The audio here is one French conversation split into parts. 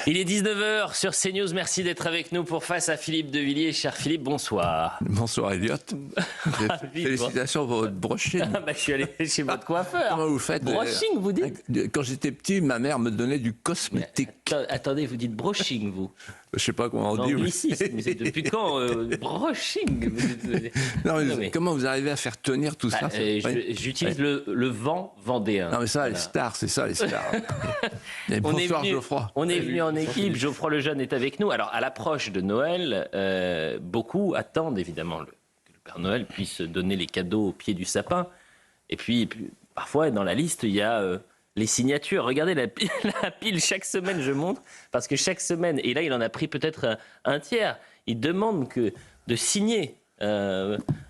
Il est 19h sur CNews, merci d'être avec nous pour Face à Philippe de Villiers. Cher Philippe, bonsoir. Bonsoir Elliot. Félicitations pour votre brushing. Je suis allé chez votre coiffeur. Comment vous faites? Brushing, vous dites? Quand j'étais petit, ma mère me donnait du cosmétique. Attendez, vous dites brushing, vous? Je sais pas comment on dit. Ici, depuis quand brushing? Non, mais comment vous arrivez à faire tenir tout ça? J'utilise le vent vendéen. Non mais ça, voilà. Les stars, c'est ça les stars. Bonsoir Geoffroy. On est venu en équipe, Geoffroy Lejeune est avec nous. Alors à l'approche de Noël, beaucoup attendent évidemment que le Père Noël puisse donner les cadeaux au pied du sapin. Et puis parfois dans la liste, il y a les signatures. Regardez la pile, chaque semaine je montre, parce que chaque semaine, et là il en a pris peut-être un tiers, il demande de signer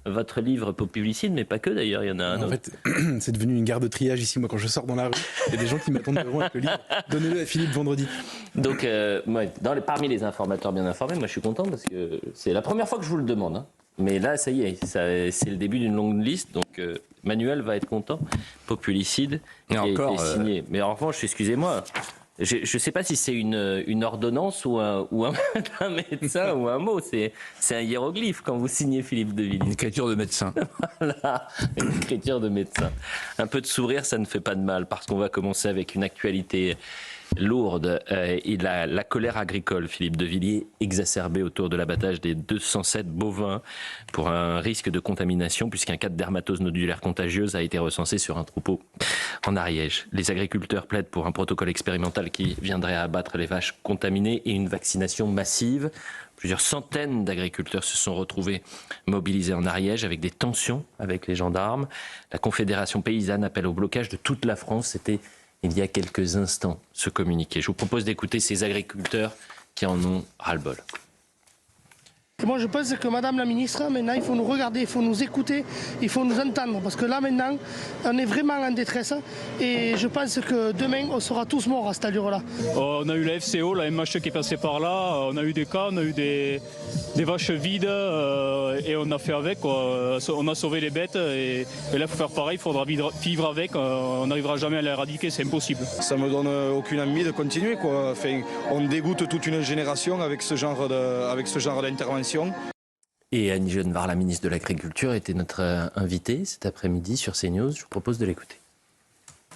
votre livre Populicide, mais pas que d'ailleurs, il y en a un autre. En fait, c'est devenu une gare de triage ici. Moi, quand je sors dans la rue, il y a des gens qui m'attendent devant avec le livre. Donnez-le à Philippe vendredi. Donc, parmi les informateurs bien informés, moi je suis content parce que c'est la première fois que je vous le demande. Hein. Mais là, ça y est, c'est le début d'une longue liste. Donc, Manuel va être content. Populicide qui a été signé. Mais en revanche, excusez-moi. Je ne sais pas si c'est une ordonnance ou un médecin ou un mot. C'est un hiéroglyphe quand vous signez Philippe de Villiers. Une écriture de médecin. Voilà, une écriture de médecin. Un peu de sourire, ça ne fait pas de mal, parce qu'on va commencer avec une actualité lourde. Et la colère agricole, Philippe de Villiers, exacerbée autour de l'abattage des 207 bovins pour un risque de contamination, puisqu'un cas de dermatose nodulaire contagieuse a été recensé sur un troupeau en Ariège. Les agriculteurs plaident pour un protocole expérimental qui viendrait à abattre les vaches contaminées et une vaccination massive. Plusieurs centaines d'agriculteurs se sont retrouvés mobilisés en Ariège avec des tensions avec les gendarmes. La Confédération paysanne appelle au blocage de toute la France. C'était il y a quelques instants, ce communiqué. Je vous propose d'écouter ces agriculteurs qui en ont ras-le-bol. Moi je pense que Madame la Ministre, maintenant il faut nous regarder, il faut nous écouter, il faut nous entendre. Parce que là maintenant, on est vraiment en détresse. Et je pense que demain, on sera tous morts à cette allure-là. On a eu la FCO, la MH qui est passée par là. On a eu des cas, on a eu des vaches vides et on a fait avec. Quoi. On a sauvé les bêtes et là il faut faire pareil, il faudra vivre avec. On n'arrivera jamais à l'éradiquer, c'est impossible. Ça me donne aucune envie de continuer. Quoi. Enfin, on dégoûte toute une génération avec ce genre d'intervention. Et Annie Genevard, la ministre de l'Agriculture, était notre invitée cet après-midi sur CNews. Je vous propose de l'écouter.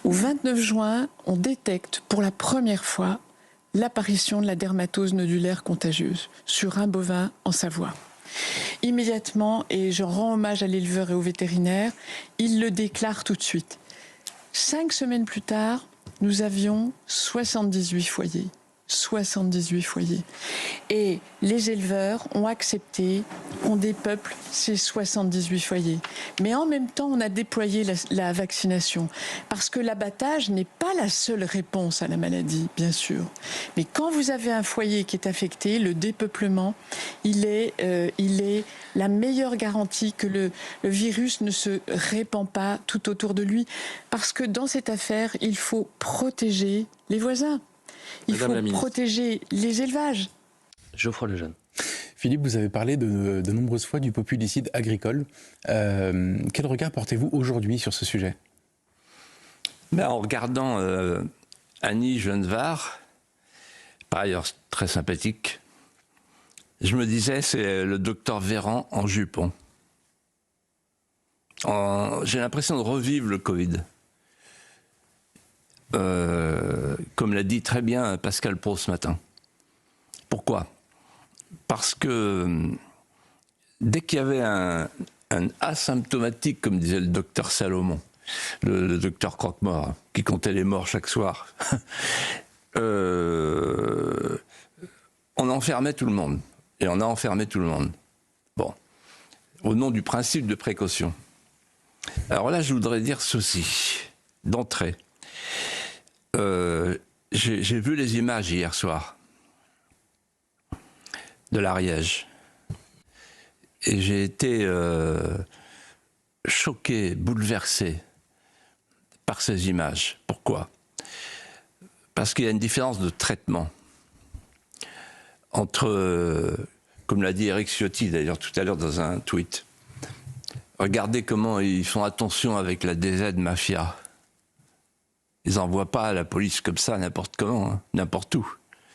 Au 29 juin, on détecte pour la première fois l'apparition de la dermatose nodulaire contagieuse sur un bovin en Savoie. Immédiatement, et je rends hommage à l'éleveur et au vétérinaire, il le déclare tout de suite. 5 semaines plus tard, nous avions 78 foyers. 78 foyers. Et les éleveurs ont accepté, on dépeuple ces 78 foyers. Mais en même temps, on a déployé la vaccination. Parce que l'abattage n'est pas la seule réponse à la maladie, bien sûr. Mais quand vous avez un foyer qui est affecté, le dépeuplement, il est la meilleure garantie que le virus ne se répand pas tout autour de lui. Parce que dans cette affaire, il faut protéger les voisins. Il faut protéger les élevages. Geoffroy Lejeune. Philippe, vous avez parlé de nombreuses fois du populicide agricole. Quel regard portez-vous aujourd'hui sur ce sujet? En regardant Annie Genevard, par ailleurs très sympathique, je me disais c'est le docteur Véran en jupon. J'ai l'impression de revivre le Covid. Comme l'a dit très bien Pascal Praud ce matin. Pourquoi? Parce que dès qu'il y avait un asymptomatique, comme disait le docteur Salomon, le docteur Croque-Mort, qui comptait les morts chaque soir, on enfermait tout le monde. Et on a enfermé tout le monde. Bon, au nom du principe de précaution. Alors là, je voudrais dire ceci, d'entrée. J'ai vu les images hier soir de l'Ariège et j'ai été choqué, bouleversé par ces images. Pourquoi? Parce qu'il y a une différence de traitement entre, comme l'a dit Éric Ciotti d'ailleurs tout à l'heure dans un tweet, regardez comment ils font attention avec la DZ Mafia. Ils n'envoient pas la police comme ça, n'importe comment, hein, n'importe où.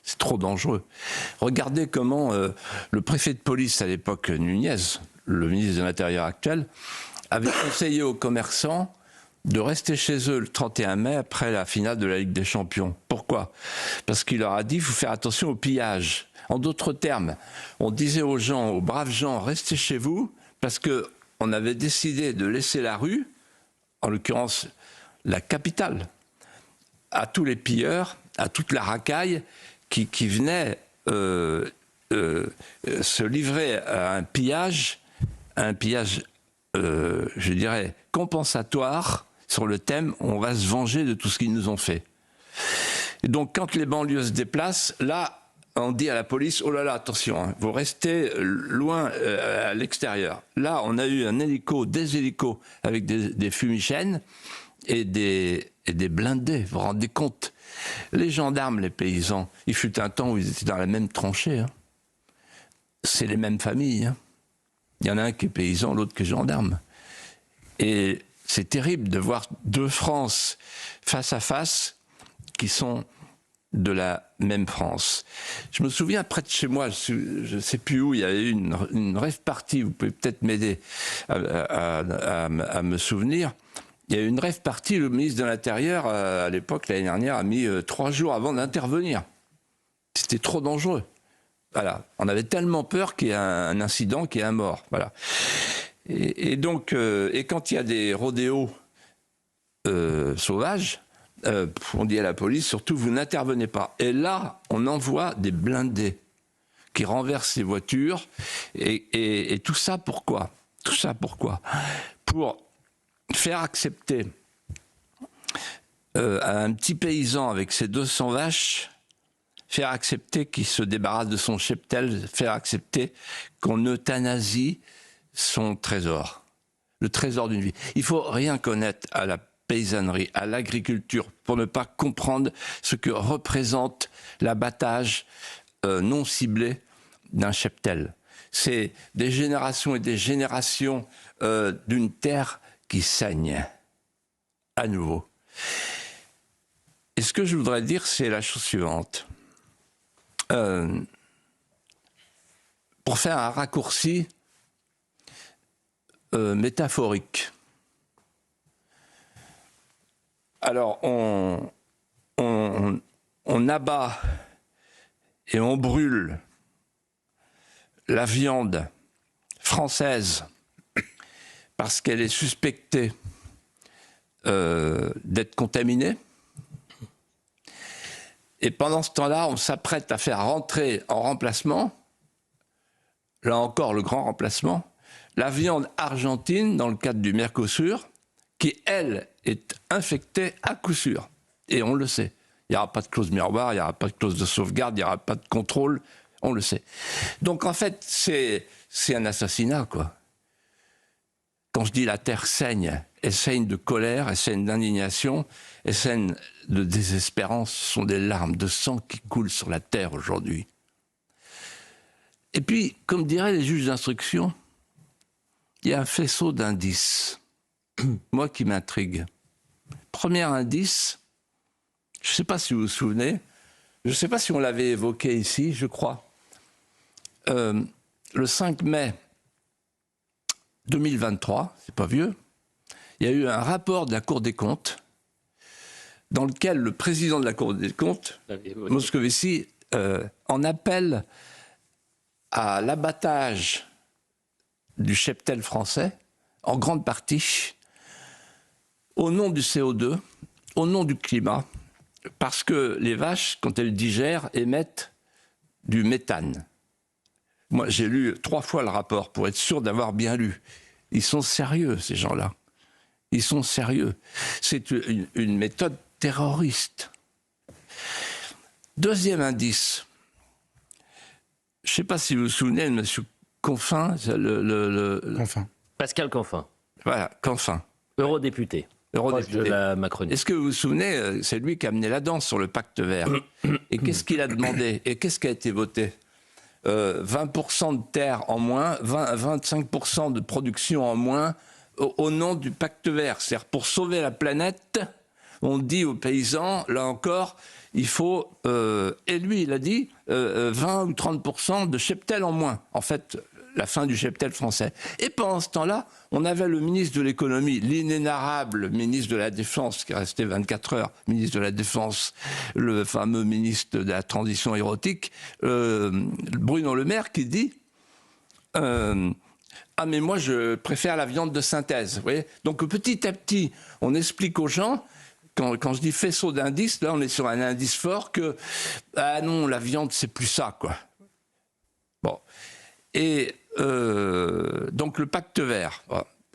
C'est trop dangereux. Regardez comment le préfet de police à l'époque, Nunez, le ministre de l'Intérieur actuel, avait conseillé aux commerçants de rester chez eux le 31 mai après la finale de la Ligue des Champions. Pourquoi? Parce qu'il leur a dit, il faut faire attention au pillage. En d'autres termes, on disait aux gens, aux braves gens, restez chez vous, parce qu'on avait décidé de laisser la rue, en l'occurrence la capitale, à tous les pilleurs, à toute la racaille qui venait se livrer à un pillage, je dirais, compensatoire sur le thème « on va se venger de tout ce qu'ils nous ont fait ». Et donc quand les banlieues se déplacent, là, on dit à la police, oh là là, attention, hein, vous restez loin à l'extérieur. Là, on a eu des hélicos avec des fumigènes et des blindés, vous vous rendez compte? Les gendarmes, les paysans, il fut un temps où ils étaient dans la même tranchée. Hein. C'est les mêmes familles. Hein. Il y en a un qui est paysan, l'autre qui est gendarme. Et c'est terrible de voir deux France face à face qui sont de la même France. Je me souviens près de chez moi, je ne sais plus où, il y avait eu une rave party, vous pouvez peut-être m'aider à me souvenir. Il y a eu une rave party, le ministre de l'Intérieur, à l'époque, l'année dernière, a mis 3 jours avant d'intervenir. C'était trop dangereux. Voilà. On avait tellement peur qu'il y ait un incident, qu'il y ait un mort. Voilà. Et donc, quand il y a des rodéos sauvages, on dit à la police, surtout, vous n'intervenez pas. Et là, on envoie des blindés qui renversent les voitures. Et tout ça, pourquoi? Tout ça, pourquoi? Pour faire accepter à un petit paysan avec ses 200 vaches, faire accepter qu'il se débarrasse de son cheptel, faire accepter qu'on euthanasie son trésor, le trésor d'une vie. Il faut rien connaître à la paysannerie, à l'agriculture, pour ne pas comprendre ce que représente l'abattage non ciblé d'un cheptel. C'est des générations et des générations d'une terre qui saigne à nouveau. Et ce que je voudrais dire, c'est la chose suivante. Pour faire un raccourci métaphorique. Alors, on abat et on brûle la viande française parce qu'elle est suspectée d'être contaminée. Et pendant ce temps-là, on s'apprête à faire rentrer en remplacement, là encore le grand remplacement, la viande argentine dans le cadre du Mercosur, qui, elle, est infectée à coup sûr. Et on le sait. Il n'y aura pas de clause miroir, il n'y aura pas de clause de sauvegarde, il n'y aura pas de contrôle, on le sait. Donc en fait, c'est un assassinat, quoi. Quand je dis la terre saigne, elle saigne de colère, elle saigne d'indignation, elle saigne de désespérance. Ce sont des larmes de sang qui coulent sur la terre aujourd'hui. Et puis, comme diraient les juges d'instruction, il y a un faisceau d'indices, moi qui m'intrigue. Premier indice, je ne sais pas si vous vous souvenez, je ne sais pas si on l'avait évoqué ici, je crois. Le 5 mai 2023, c'est pas vieux, il y a eu un rapport de la Cour des comptes dans lequel le président de la Cour des comptes, Moscovici, en appelle à l'abattage du cheptel français, en grande partie, au nom du CO2, au nom du climat, parce que les vaches, quand elles digèrent, émettent du méthane. Moi, j'ai lu 3 fois le rapport pour être sûr d'avoir bien lu. Ils sont sérieux, ces gens-là. Ils sont sérieux. C'est une méthode terroriste. Deuxième indice. Je ne sais pas si vous vous souvenez de M. Canfin. Canfin. Pascal Canfin. Voilà, Canfin. Eurodéputé. Proche de la Macronie. Est-ce que vous vous souvenez, c'est lui qui a amené la danse sur le pacte vert. Et qu'est-ce qu'il a demandé? Et qu'est-ce qui a été voté? 20% de terre en moins, 25% de production en moins au nom du pacte vert. C'est-à-dire pour sauver la planète, on dit aux paysans, là encore, il faut, et lui il a dit, 20 ou 30% de cheptel en moins. En fait, la fin du cheptel français. Et pendant ce temps-là, on avait le ministre de l'économie, l'inénarrable ministre de la Défense, qui est resté 24 heures, ministre de la Défense, le fameux ministre de la transition érotique, Bruno Le Maire, qui dit ah mais moi je préfère la viande de synthèse. Vous voyez, donc petit à petit, on explique aux gens, quand je dis faisceau d'indices, là on est sur un indice fort que ah non, la viande c'est plus ça, quoi. Bon. Et donc le pacte vert,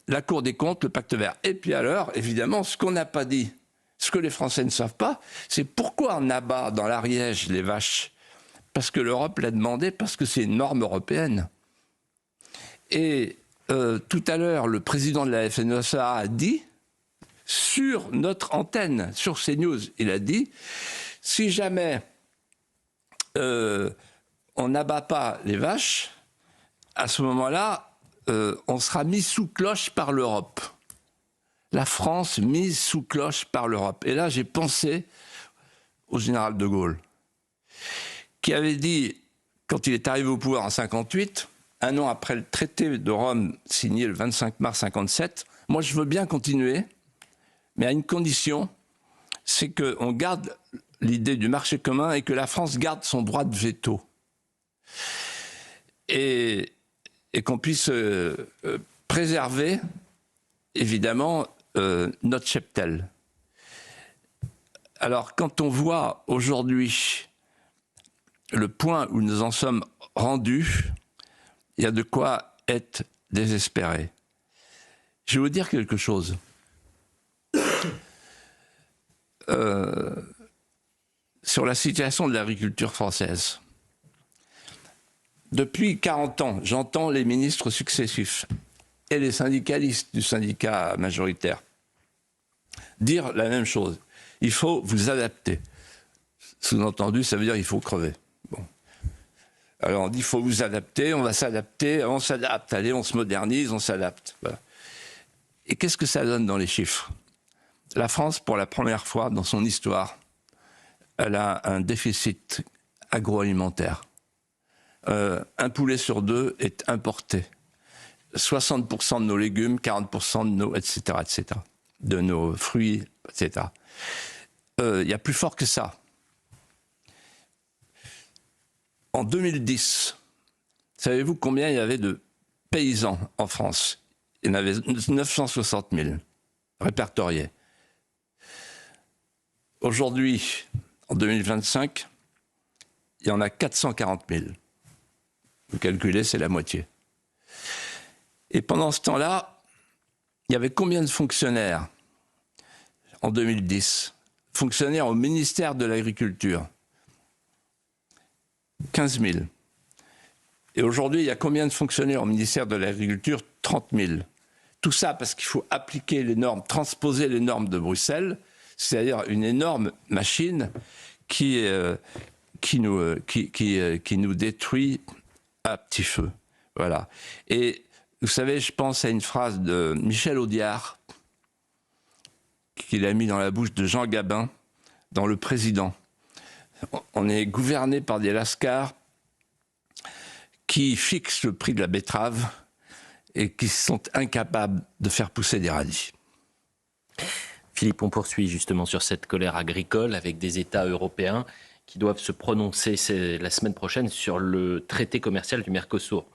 la Cour des comptes, le pacte vert. Et puis alors, évidemment, ce qu'on n'a pas dit, ce que les Français ne savent pas, c'est pourquoi on abat dans l'Ariège les vaches. Parce que l'Europe l'a demandé, parce que c'est une norme européenne. Et tout à l'heure, le président de la FNSEA a dit, sur notre antenne, sur CNews, il a dit, si jamais on n'abat pas les vaches, à ce moment-là, on sera mis sous cloche par l'Europe. La France mise sous cloche par l'Europe. Et là, j'ai pensé au général de Gaulle, qui avait dit, quand il est arrivé au pouvoir en 1958, un an après le traité de Rome signé le 25 mars 1957, moi je veux bien continuer, mais à une condition, c'est qu'on garde l'idée du marché commun et que la France garde son droit de veto. Et qu'on puisse préserver, évidemment, notre cheptel. Alors, quand on voit aujourd'hui le point où nous en sommes rendus, il y a de quoi être désespéré. Je vais vous dire quelque chose. Sur la situation de l'agriculture française. Depuis 40 ans, j'entends les ministres successifs et les syndicalistes du syndicat majoritaire dire la même chose. Il faut vous adapter. Sous-entendu, ça veut dire qu'il faut crever. Bon. Alors on dit il faut vous adapter, on va s'adapter, on s'adapte, allez, on se modernise, on s'adapte. Voilà. Et qu'est-ce que ça donne dans les chiffres? La France, pour la première fois dans son histoire, elle a un déficit agroalimentaire. Un poulet sur deux est importé. 60% de nos légumes, 40% de nos, etc., etc., de nos fruits, etc. Il y a plus fort que ça. En 2010, savez-vous combien il y avait de paysans en France? Il y en avait 960 000 répertoriés. Aujourd'hui, en 2025, il y en a 440 000. Vous calculez, c'est la moitié. Et pendant ce temps-là, il y avait combien de fonctionnaires en 2010? Fonctionnaires au ministère de l'Agriculture? 15 000. Et aujourd'hui, il y a combien de fonctionnaires au ministère de l'Agriculture? 30 000. Tout ça parce qu'il faut appliquer les normes, transposer les normes de Bruxelles, c'est-à-dire une énorme machine qui nous détruit à petit feu. Voilà. Et vous savez, je pense à une phrase de Michel Audiard qu'il a mis dans la bouche de Jean Gabin dans Le Président. On est gouverné par des lascars qui fixent le prix de la betterave et qui sont incapables de faire pousser des radis. Philippe, on poursuit justement sur cette colère agricole avec des États européens qui doivent se prononcer la semaine prochaine sur le traité commercial du Mercosur.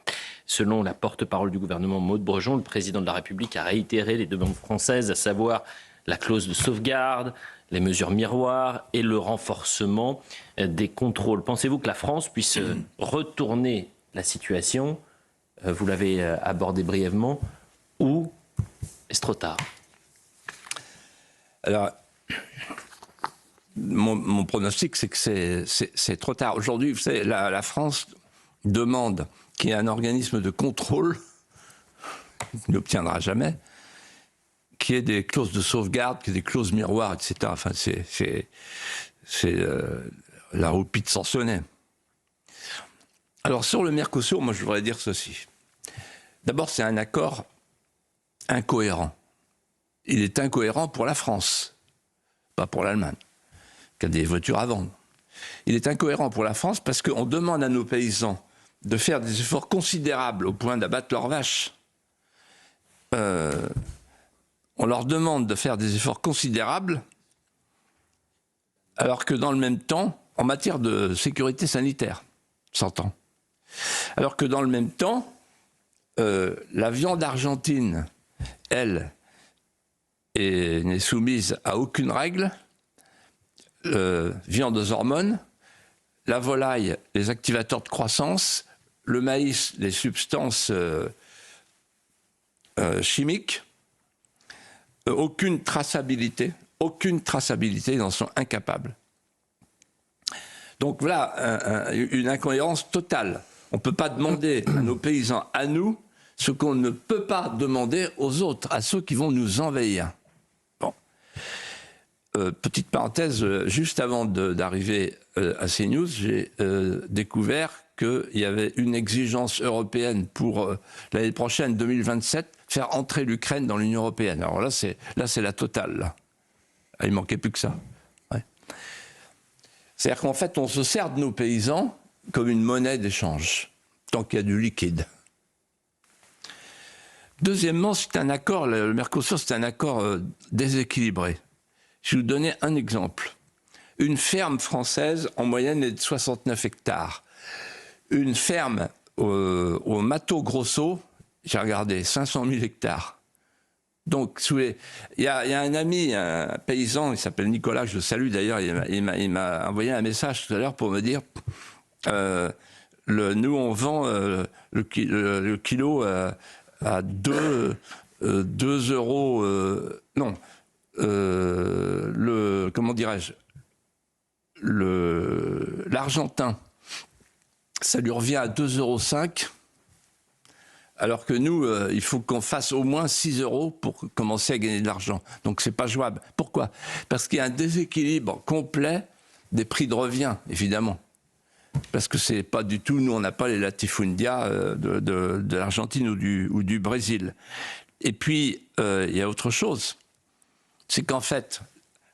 Selon la porte-parole du gouvernement Maud Brejon, le président de la République a réitéré les demandes françaises, à savoir la clause de sauvegarde, les mesures miroirs et le renforcement des contrôles. Pensez-vous que la France puisse retourner la situation, vous l'avez abordé brièvement, ou est-ce trop tard? Alors, mon pronostic, c'est que c'est trop tard. Aujourd'hui, vous savez, la France demande qu'il y ait un organisme de contrôle, il n'obtiendra jamais, qu'il y ait des clauses de sauvegarde, qu'il y ait des clauses miroirs, etc. Enfin, c'est la roupie de Sansonnet. Alors, sur le Mercosur, moi, je voudrais dire ceci. D'abord, c'est un accord incohérent. Il est incohérent pour la France, pas pour l'Allemagne. qui a des voitures à vendre. Il est incohérent pour la France parce qu'on demande à nos paysans de faire des efforts considérables au point d'abattre leurs vaches. On leur demande de faire des efforts considérables alors que dans le même temps, en matière de sécurité sanitaire, s'entend. Alors que dans le même temps, la viande argentine, elle, n'est soumise à aucune règle. Viande aux hormones, la volaille, les activateurs de croissance, le maïs, les substances chimiques, aucune traçabilité, ils en sont incapables. Donc voilà une incohérence totale. On ne peut pas demander à nos paysans, à nous, ce qu'on ne peut pas demander aux autres, à ceux qui vont nous envahir. Bon. Petite parenthèse, juste avant d'arriver à CNews, j'ai découvert qu'il y avait une exigence européenne pour l'année prochaine, 2027, faire entrer l'Ukraine dans l'Union européenne. Alors là, c'est la totale. Là. Il ne manquait plus que ça. Ouais. C'est-à-dire qu'en fait, on se sert de nos paysans comme une monnaie d'échange, tant qu'il y a du liquide. Deuxièmement, c'est un accord, le Mercosur, c'est un accord déséquilibré. Je vais vous donner un exemple. Une ferme française, en moyenne, est de 69 hectares. Une ferme au Mato Grosso, j'ai regardé, 500 000 hectares. Donc, il y a un ami, un paysan, il s'appelle Nicolas, je le salue d'ailleurs, il m'a envoyé un message tout à l'heure pour me dire nous, on vend le kilo à 2 euros... comment dirais-je, l'argentin, ça lui revient à 2,5 euros, alors que nous, il faut qu'on fasse au moins 6 euros pour commencer à gagner de l'argent. Donc c'est pas jouable. Pourquoi? Parce qu'il y a un déséquilibre complet des prix de revient, évidemment. Parce que c'est pas du tout, nous on n'a pas les latifundia de l'Argentine ou du Brésil. Et puis, il y a autre chose. C'est qu'en fait,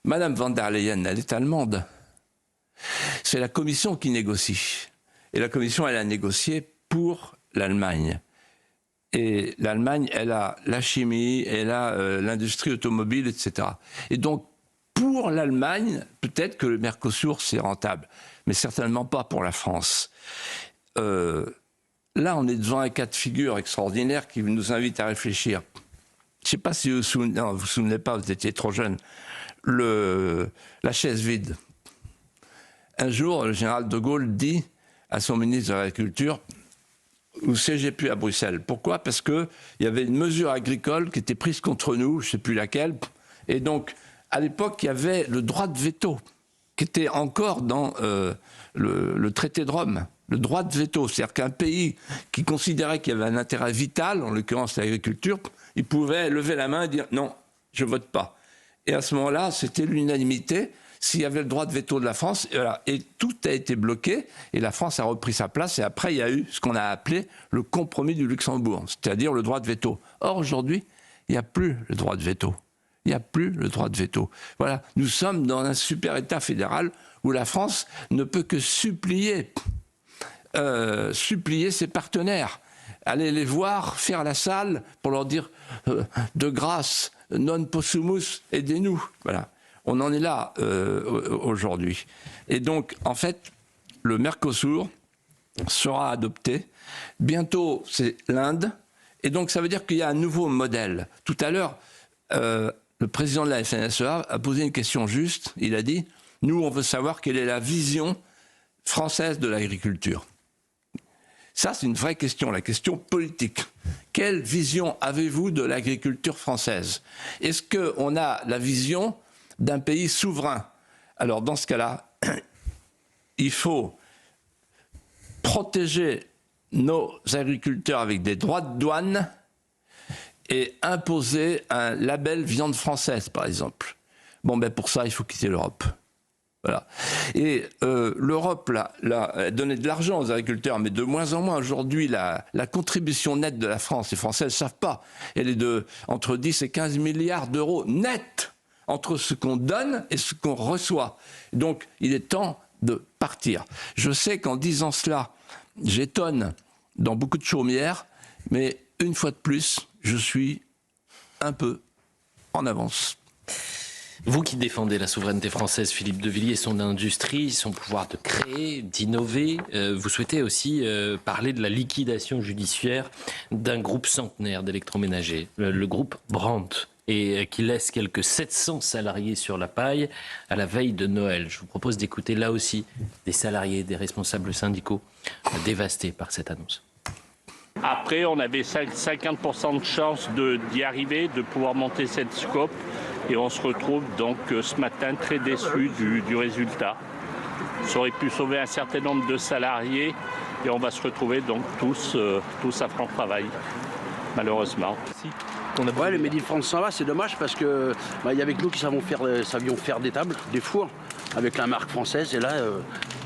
Madame von der Leyen, elle est allemande. C'est la Commission qui négocie. Et la Commission, elle a négocié pour l'Allemagne. Et l'Allemagne, elle a la chimie, elle a l'industrie automobile, etc. Et donc, pour l'Allemagne, peut-être que le Mercosur, c'est rentable. Mais certainement pas pour la France. Là, on est devant un cas de figure extraordinaire qui nous invite à réfléchir. Je ne sais pas si vous vous souvenez pas, vous étiez trop jeune, la chaise vide. Un jour, le général de Gaulle dit à son ministre de l'Agriculture, vous ne siégez plus à Bruxelles. Pourquoi? Parce qu'il y avait une mesure agricole qui était prise contre nous, je ne sais plus laquelle, et donc, à l'époque, il y avait le droit de veto, qui était encore dans le traité de Rome. Le droit de veto, c'est-à-dire qu'un pays qui considérait qu'il y avait un intérêt vital, en l'occurrence l'agriculture, il pouvait lever la main et dire non, je vote pas. Et à ce moment-là, c'était l'unanimité s'il y avait le droit de veto de la France. Et, voilà. Et tout a été bloqué et la France a repris sa place. Et après, il y a eu ce qu'on a appelé le compromis du Luxembourg, c'est-à-dire le droit de veto. Or, aujourd'hui, il n'y a plus le droit de veto. Il n'y a plus le droit de veto. Voilà, nous sommes dans un super État fédéral où la France ne peut que supplier ses partenaires. Aller les voir, faire la salle pour leur dire de grâce, non possumus, aidez-nous. Voilà. On en est là aujourd'hui. Et donc, en fait, le Mercosur sera adopté. Bientôt, c'est l'Inde. Et donc, ça veut dire qu'il y a un nouveau modèle. Tout à l'heure, le président de la FNSEA a posé une question juste. Il a dit, nous, on veut savoir quelle est la vision française de l'agriculture. Ça, c'est une vraie question, la question politique. Quelle vision avez-vous de l'agriculture française? Est-ce qu'on a la vision d'un pays souverain? Alors, dans ce cas-là, il faut protéger nos agriculteurs avec des droits de douane et imposer un label viande française, par exemple. Bon, ben pour ça, il faut quitter l'Europe. Voilà. Et l'Europe, là, donnait de l'argent aux agriculteurs, mais de moins en moins. Aujourd'hui, la contribution nette de la France, les Français ne le savent pas, elle est de entre 10 et 15 milliards d'euros net entre ce qu'on donne et ce qu'on reçoit. Donc, il est temps de partir. Je sais qu'en disant cela, j'étonne dans beaucoup de chaumières, mais une fois de plus, je suis un peu en avance. Vous qui défendez la souveraineté française, Philippe de Villiers, son industrie, son pouvoir de créer, d'innover, vous souhaitez aussi parler de la liquidation judiciaire d'un groupe centenaire d'électroménagers, le groupe Brandt, et qui laisse quelques 700 salariés sur la paille à la veille de Noël. Je vous propose d'écouter là aussi des salariés, des responsables syndicaux dévastés par cette annonce. Après, on avait 50% de chance d'y arriver, de pouvoir monter cette scope. Et on se retrouve donc ce matin très déçus du résultat. Ça aurait pu sauver un certain nombre de salariés et on va se retrouver donc tous à franc travail, malheureusement. Ouais, le Made in France s'en va, c'est dommage parce que il y avait que nous qui savions faire des tables, des fours avec la marque française. Et là,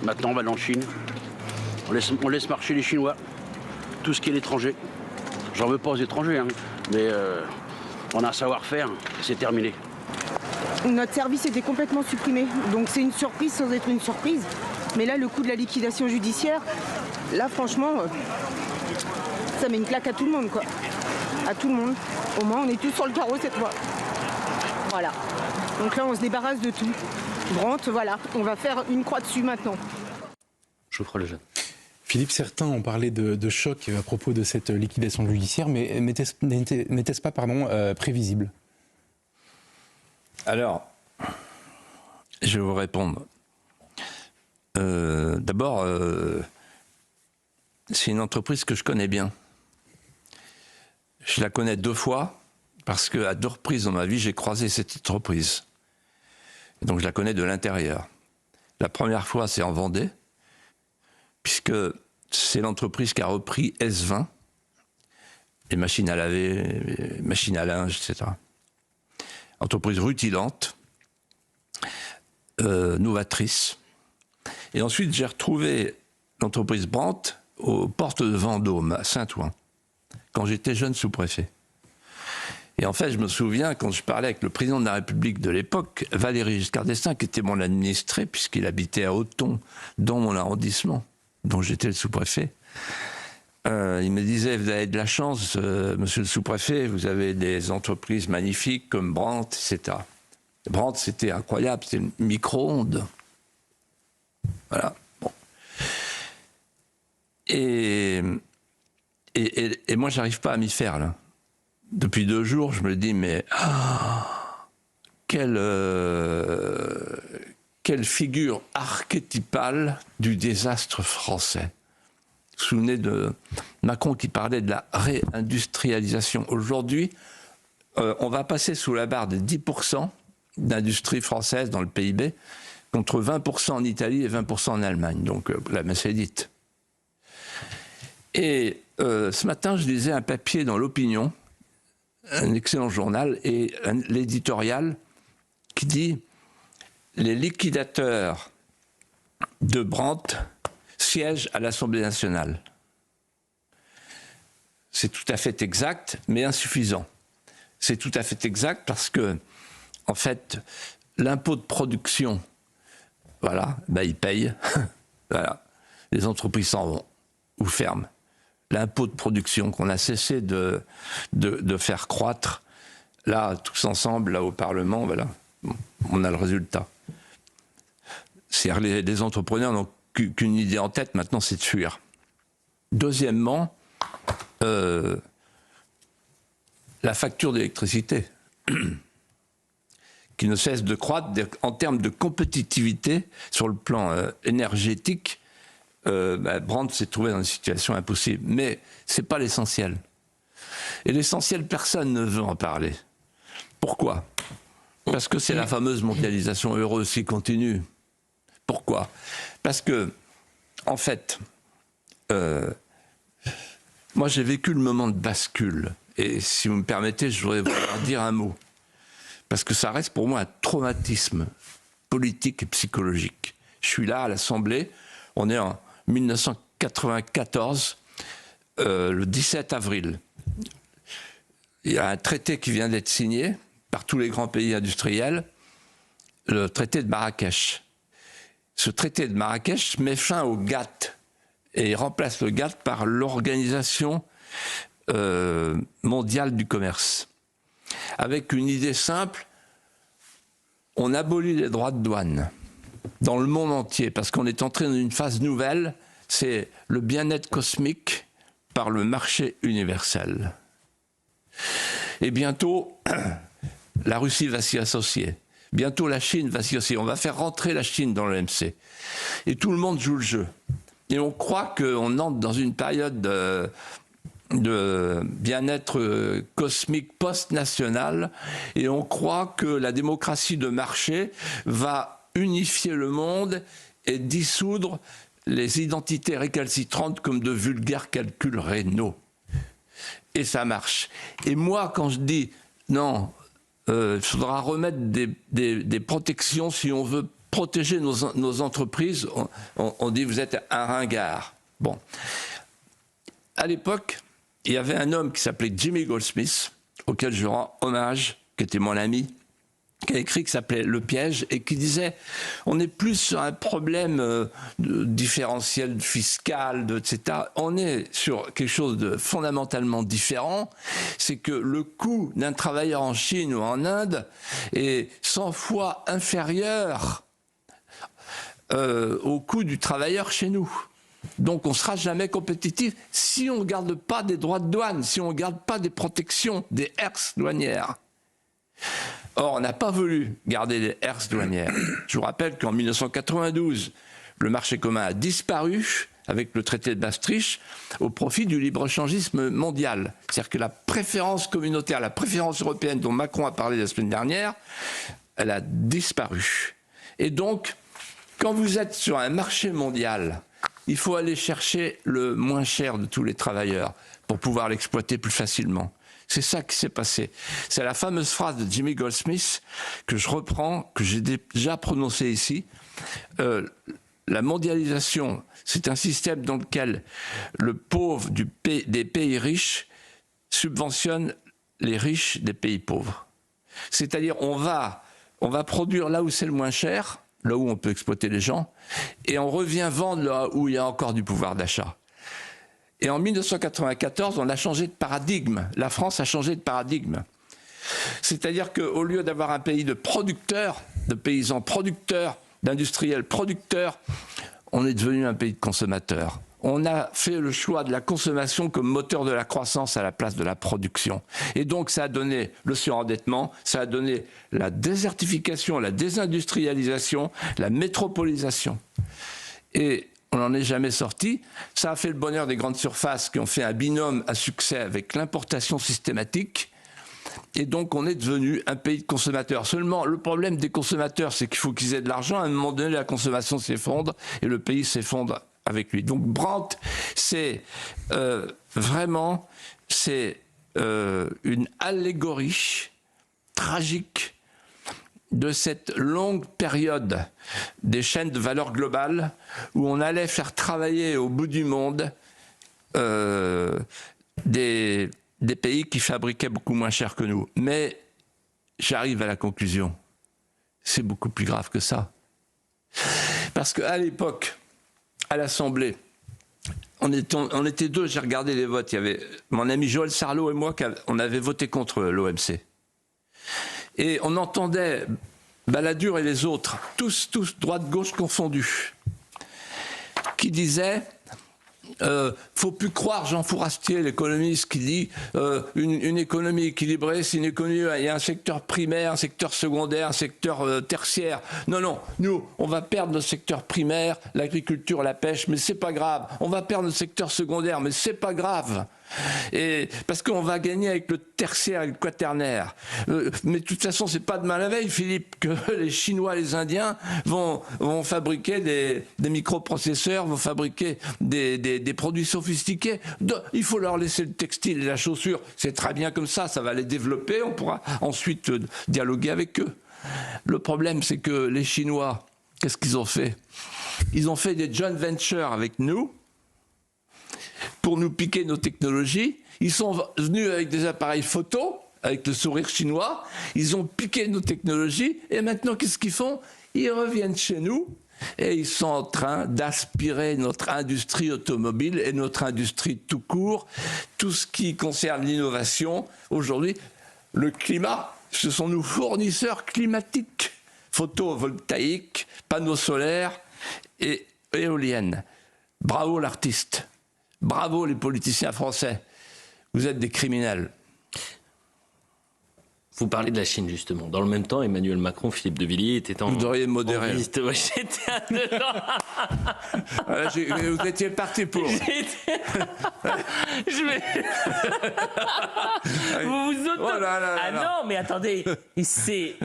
maintenant, on va aller en Chine. On laisse marcher les Chinois, tout ce qui est l'étranger. J'en veux pas aux étrangers, hein, mais on a un savoir-faire, c'est terminé. Notre service était complètement supprimé, donc c'est une surprise sans être une surprise. Mais là, le coût de la liquidation judiciaire, là, franchement, ça met une claque à tout le monde, quoi. À tout le monde. Au moins, on est tous sur le carreau cette fois. Voilà. Donc là, on se débarrasse de tout. Brandt, voilà, on va faire une croix dessus maintenant. J'ouvre le jeune. Philippe, certains ont parlé de choc à propos de cette liquidation judiciaire, mais n'était-ce pas prévisible? Alors, je vais vous répondre. D'abord, c'est une entreprise que je connais bien. Je la connais 2 fois, parce qu'à 2 reprises dans ma vie, j'ai croisé cette entreprise. Donc je la connais de l'intérieur. La première fois, c'est en Vendée, puisque c'est l'entreprise qui a repris S20, les machines à laver, les machines à linge, etc. Entreprise rutilante, novatrice. Et ensuite, j'ai retrouvé l'entreprise Brandt aux portes de Vendôme, à Saint-Ouen, quand j'étais jeune sous-préfet. Et en fait, je me souviens, quand je parlais avec le président de la République de l'époque, Valéry Giscard d'Estaing, qui était mon administré, puisqu'il habitait à Auton, dans mon arrondissement, dont j'étais le sous-préfet. Il me disait, vous avez de la chance, monsieur le sous-préfet, vous avez des entreprises magnifiques comme Brandt, etc. Brandt, c'était incroyable, c'était le micro-ondes. Voilà. Bon. Et moi, j'arrive pas à m'y faire, là. Depuis 2 jours, je me dis, mais quelle figure archétypale du désastre français. Vous vous souvenez de Macron qui parlait de la réindustrialisation. Aujourd'hui, on va passer sous la barre de 10% d'industrie française dans le PIB, contre 20% en Italie et 20% en Allemagne. Donc la messe est dite. Et ce matin, je lisais un papier dans l'Opinion, un excellent journal, et l'éditorial qui dit « Les liquidateurs de Brandt siègent à l'Assemblée nationale ». C'est tout à fait exact, mais insuffisant. C'est tout à fait exact parce que, en fait, l'impôt de production, voilà, il paye. Voilà. Les entreprises s'en vont ou ferment. L'impôt de production qu'on a cessé de faire croître, là, tous ensemble, là, au Parlement, voilà, on a le résultat. C'est-à-dire les entrepreneurs n'ont qu'une idée en tête, maintenant, c'est de fuir. Deuxièmement, la facture d'électricité, qui ne cesse de croître en termes de compétitivité sur le plan énergétique. Brandt s'est trouvé dans une situation impossible. Mais ce n'est pas l'essentiel. Et l'essentiel, personne ne veut en parler. Pourquoi? Parce que c'est la fameuse mondialisation heureuse qui continue. Pourquoi? Parce que, en fait, moi j'ai vécu le moment de bascule. Et si vous me permettez, je voudrais vous dire un mot. Parce que ça reste pour moi un traumatisme politique et psychologique. Je suis là à l'Assemblée, on est en 1994, le 17 avril. Il y a un traité qui vient d'être signé par tous les grands pays industriels, le traité de Marrakech. Ce traité de Marrakech met fin au GATT et remplace le GATT par l'Organisation mondiale du commerce. Avec une idée simple, on abolit les droits de douane dans le monde entier, parce qu'on est entré dans une phase nouvelle, c'est le bien-être cosmique par le marché universel. Et bientôt, la Russie va s'y associer. Bientôt, la Chine va s'y associer. On va faire rentrer la Chine dans l'OMC. Et tout le monde joue le jeu. Et on croit qu'on entre dans une période de bien-être cosmique post-national, et on croit que la démocratie de marché va unifier le monde et dissoudre les identités récalcitrantes comme de vulgaires calculs rénaux. Et ça marche. Et moi, quand je dis non, il faudra remettre des protections si on veut protéger nos entreprises, on dit vous êtes un ringard. Bon. À l'époque, il y avait un homme qui s'appelait Jimmy Goldsmith, auquel je rends hommage, qui était mon ami, qui a écrit, qui s'appelait Le Piège, et qui disait on est plus sur un problème de différentiel fiscal, etc. On est sur quelque chose de fondamentalement différent, c'est que le coût d'un travailleur en Chine ou en Inde est 100 fois inférieur au coût du travailleur chez nous. Donc on ne sera jamais compétitif si on ne garde pas des droits de douane, si on ne garde pas des protections, des herses douanières. Or, on n'a pas voulu garder les herses douanières. Je vous rappelle qu'en 1992, le marché commun a disparu avec le traité de Maastricht au profit du libre-échangisme mondial. C'est-à-dire que la préférence communautaire, la préférence européenne dont Macron a parlé la semaine dernière, elle a disparu. Et donc, quand vous êtes sur un marché mondial, il faut aller chercher le moins cher de tous les travailleurs pour pouvoir l'exploiter plus facilement. C'est ça qui s'est passé. C'est la fameuse phrase de Jimmy Goldsmith que je reprends, que j'ai déjà prononcée ici. La mondialisation, c'est un système dans lequel le pauvre des pays riches subventionne les riches des pays pauvres. C'est-à-dire on va produire là où c'est le moins cher, là où on peut exploiter les gens, et on revient vendre là où il y a encore du pouvoir d'achat. Et en 1994, on a changé de paradigme. La France a changé de paradigme. C'est-à-dire qu'au lieu d'avoir un pays de producteurs, de paysans producteurs, d'industriels producteurs, on est devenu un pays de consommateurs. On a fait le choix de la consommation comme moteur de la croissance à la place de la production. Et donc ça a donné le surendettement, ça a donné la désertification, la désindustrialisation, la métropolisation. Et on n'en est jamais sorti. Ça a fait le bonheur des grandes surfaces qui ont fait un binôme à succès avec l'importation systématique. Et donc on est devenu un pays de consommateurs. Seulement, le problème des consommateurs, c'est qu'il faut qu'ils aient de l'argent. À un moment donné, la consommation s'effondre et le pays s'effondre avec lui. Donc Brandt, c'est vraiment une allégorie tragique de cette longue période des chaînes de valeur globale où on allait faire travailler au bout du monde des pays qui fabriquaient beaucoup moins cher que nous. Mais j'arrive à la conclusion, c'est beaucoup plus grave que ça. Parce qu'à l'époque, à l'Assemblée, on était deux, j'ai regardé les votes, il y avait mon ami Joël Sarlot et moi, on avait voté contre l'OMC. Et on entendait Balladur et les autres, tous droite-gauche confondus, qui disaient faut plus croire Jean Fourastier, l'économiste, qui dit une économie équilibrée, c'est une économie, il y a un secteur primaire, un secteur secondaire, un secteur tertiaire. Non, nous, on va perdre notre secteur primaire, l'agriculture, la pêche, mais c'est pas grave. On va perdre notre secteur secondaire, mais c'est pas grave. Et parce qu'on va gagner avec le tertiaire et le quaternaire. Mais de toute façon, c'est pas demain la veille, Philippe, que les Chinois, les Indiens vont fabriquer des microprocesseurs, vont fabriquer des produits sophistiqués. Il faut leur laisser le textile et la chaussure. C'est très bien comme ça va les développer. On pourra ensuite dialoguer avec eux. Le problème, c'est que les Chinois, qu'est-ce qu'ils ont fait? Ils ont fait des joint ventures avec nous pour nous piquer nos technologies. Ils sont venus avec des appareils photo avec le sourire chinois. Ils ont piqué nos technologies et maintenant, qu'est-ce qu'ils font? Ils reviennent chez nous et ils sont en train d'aspirer notre industrie automobile et notre industrie tout court, tout ce qui concerne l'innovation. Aujourd'hui, le climat, ce sont nos fournisseurs climatiques, photovoltaïques, panneaux solaires et éoliennes. Bravo l'artiste, bravo les politiciens français, vous êtes des criminels. Vous parlez de la Chine, justement. Dans le même temps, Emmanuel Macron, Philippe de Villiers était en... Vous devriez modérer. J'étais Voilà, vous étiez parti pour. Je vais... Vous vous auto... Oh là là là ah là. non, mais attendez. C'est,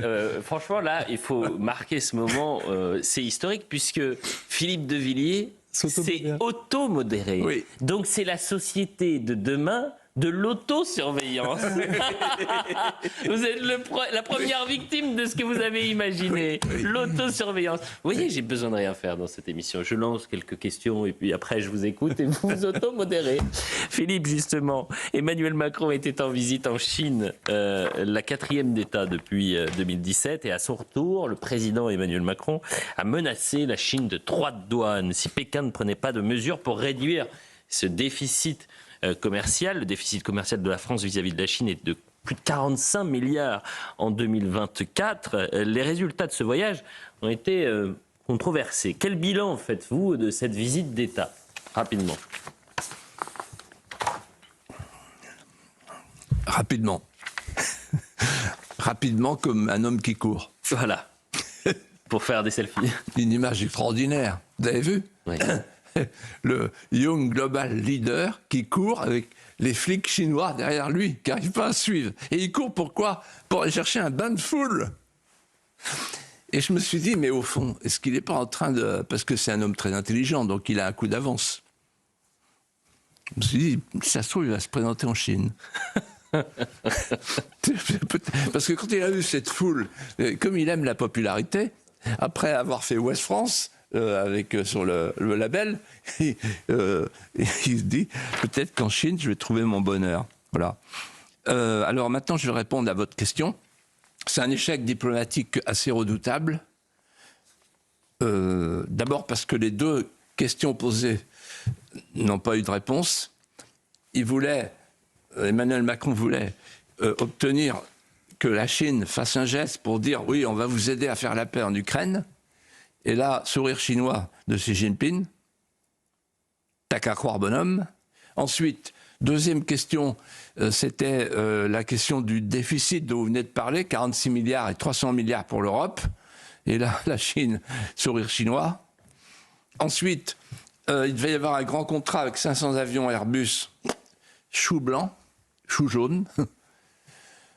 franchement, là, il faut marquer ce moment. C'est historique, puisque Philippe de Villiers s'est auto-modéré. Oui. Donc, c'est la société de demain de l'autosurveillance. Vous êtes la première victime de ce que vous avez imaginé. Oui. L'autosurveillance. Vous voyez, j'ai besoin de rien faire dans cette émission. Je lance quelques questions et puis après je vous écoute et vous vous auto-modérez. Philippe, justement, Emmanuel Macron était en visite en Chine, la 4e d'État depuis 2017, et à son retour, le président Emmanuel Macron a menacé la Chine de droits de douane si Pékin ne prenait pas de mesures pour réduire ce déficit commercial. Le déficit commercial de la France vis-à-vis de la Chine est de plus de 45 milliards en 2024. Les résultats de ce voyage ont été controversés. Quel bilan faites-vous de cette visite d'État? Rapidement. Rapidement. Rapidement comme un homme qui court. Voilà. Pour faire des selfies. Une image extraordinaire. Vous avez vu? Oui. Le Young Global Leader qui court avec les flics chinois derrière lui, qui n'arrivent pas à suivre. Et il court pourquoi? Pour aller chercher un bain de foule. Et je me suis dit, mais au fond, est-ce qu'il n'est pas en train de... Parce que c'est un homme très intelligent, donc il a un coup d'avance. Je me suis dit, si ça se trouve, il va se présenter en Chine. Parce que quand il a vu cette foule, comme il aime la popularité, après avoir fait Ouest France... sur le label, il se dit peut-être qu'en Chine je vais trouver mon bonheur. Voilà. Alors maintenant je vais répondre à votre question. C'est un échec diplomatique assez redoutable. D'abord parce que les deux questions posées n'ont pas eu de réponse. Emmanuel Macron voulait obtenir que la Chine fasse un geste pour dire oui, on va vous aider à faire la paix en Ukraine. Et là, sourire chinois de Xi Jinping, t'as qu'à croire bonhomme. Ensuite, deuxième question, c'était la question du déficit dont vous venez de parler, 46 milliards et 300 milliards pour l'Europe. Et là, la Chine, sourire chinois. Ensuite, il devait y avoir un grand contrat avec 500 avions Airbus, chou blanc, chou jaune.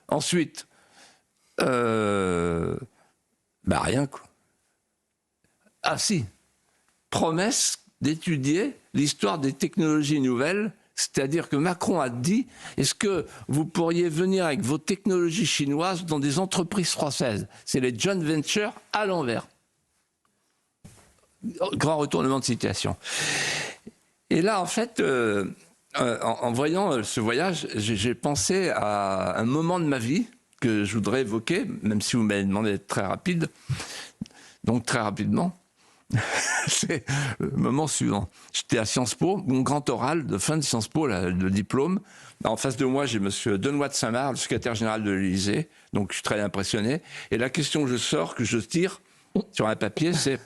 Ensuite, rien quoi. Ah si, promesse d'étudier l'histoire des technologies nouvelles, c'est-à-dire que Macron a dit, est-ce que vous pourriez venir avec vos technologies chinoises dans des entreprises françaises? C'est les joint ventures à l'envers. Grand retournement de situation. Et là, en fait, en voyant ce voyage, j'ai pensé à un moment de ma vie que je voudrais évoquer, même si vous m'avez demandé d'être très rapide. Donc très rapidement. C'est le moment suivant. J'étais à Sciences Po, mon grand oral de fin de Sciences Po, le diplôme. En face de moi, j'ai M. Benoît de Saint-Marc, le secrétaire général de l'Élysée. Donc je suis très impressionné. Et la question que je tire sur un papier, c'est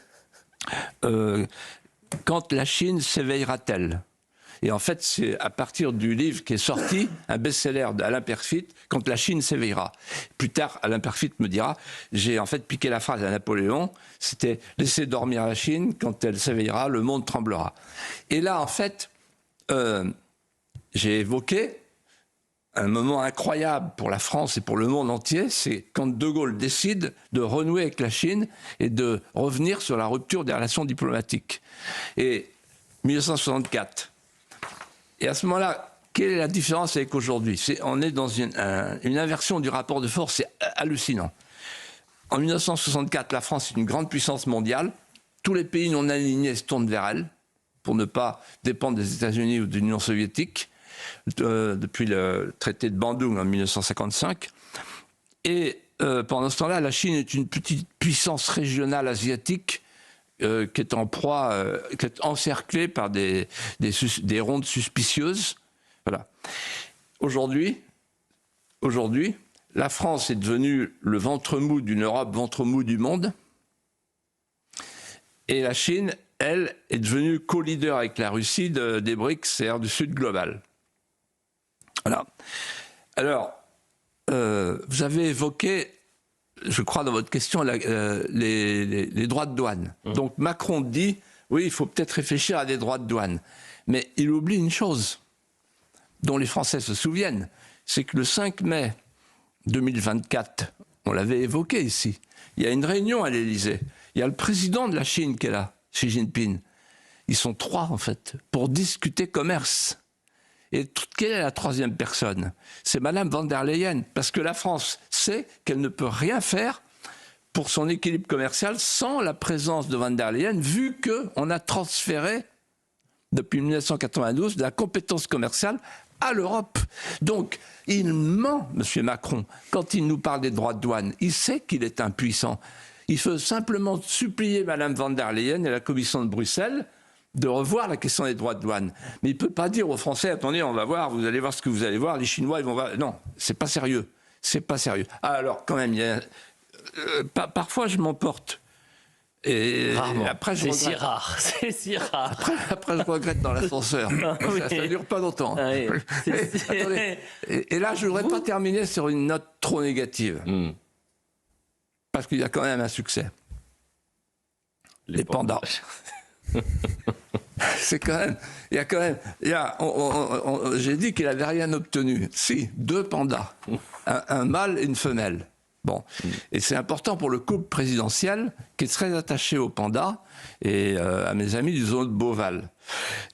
quand la Chine s'éveillera-t-elle? Et en fait, c'est à partir du livre qui est sorti, un best-seller d'Alain Perfit, Quand la Chine s'éveillera. Plus tard, Alain Perfit me dira, j'ai en fait piqué la phrase à Napoléon, c'était « Laissez dormir la Chine, quand elle s'éveillera, le monde tremblera ». Et là, en fait, j'ai évoqué un moment incroyable pour la France et pour le monde entier, c'est quand De Gaulle décide de renouer avec la Chine et de revenir sur la rupture des relations diplomatiques. Et 1964. Et à ce moment-là, quelle est la différence avec aujourd'hui? On est dans une inversion du rapport de force, c'est hallucinant. En 1964, la France est une grande puissance mondiale. Tous les pays non alignés se tournent vers elle pour ne pas dépendre des États-Unis ou de l'Union soviétique. depuis le traité de Bandung en 1955. Et pendant ce temps-là, la Chine est une petite puissance régionale asiatique qui est en proie, qui est encerclée par des rondes suspicieuses. Voilà. Aujourd'hui, la France est devenue le ventre mou d'une Europe, ventre mou du monde. Et la Chine, elle, est devenue co-leader avec la Russie des BRICS, c'est-à-dire du Sud global. Voilà. Alors, vous avez évoqué, je crois, dans votre question, les droits de douane. Donc Macron dit, oui, il faut peut-être réfléchir à des droits de douane. Mais il oublie une chose, dont les Français se souviennent, c'est que le 5 mai 2024, on l'avait évoqué ici, il y a une réunion à l'Élysée. Il y a le président de la Chine qui est là, Xi Jinping. Ils sont 3, en fait, pour discuter commerce. Et quelle est la troisième personne? C'est Madame von der Leyen, parce que la France sait qu'elle ne peut rien faire pour son équilibre commercial sans la présence de von der Leyen, vu qu'on a transféré, depuis 1992, de la compétence commerciale à l'Europe. Donc, il ment, M. Macron, quand il nous parle des droits de douane. Il sait qu'il est impuissant. Il faut simplement supplier Mme von der Leyen et la Commission de Bruxelles de revoir la question des droits de douane. Mais il ne peut pas dire aux Français, attendez, on va voir, vous allez voir ce que vous allez voir, les Chinois, ils vont voir... Non, c'est pas sérieux. C'est pas sérieux. Ah, alors, quand même, il y a... parfois, je m'emporte. Et rarement. Après, c'est si rare, c'est si rare. Après, je regrette dans l'ascenseur. Oui. Ça ne dure pas longtemps. Ah oui. Attendez. Et là, je ne voudrais pas terminer sur une note trop négative. Parce qu'il y a quand même un succès. Les pandas. C'est quand même... j'ai dit qu'il n'avait rien obtenu. Si, 2 pandas. Un mâle et une femelle. Bon. Et c'est important pour le couple présidentiel qui est très attaché aux pandas et à mes amis du zoo de Beauval.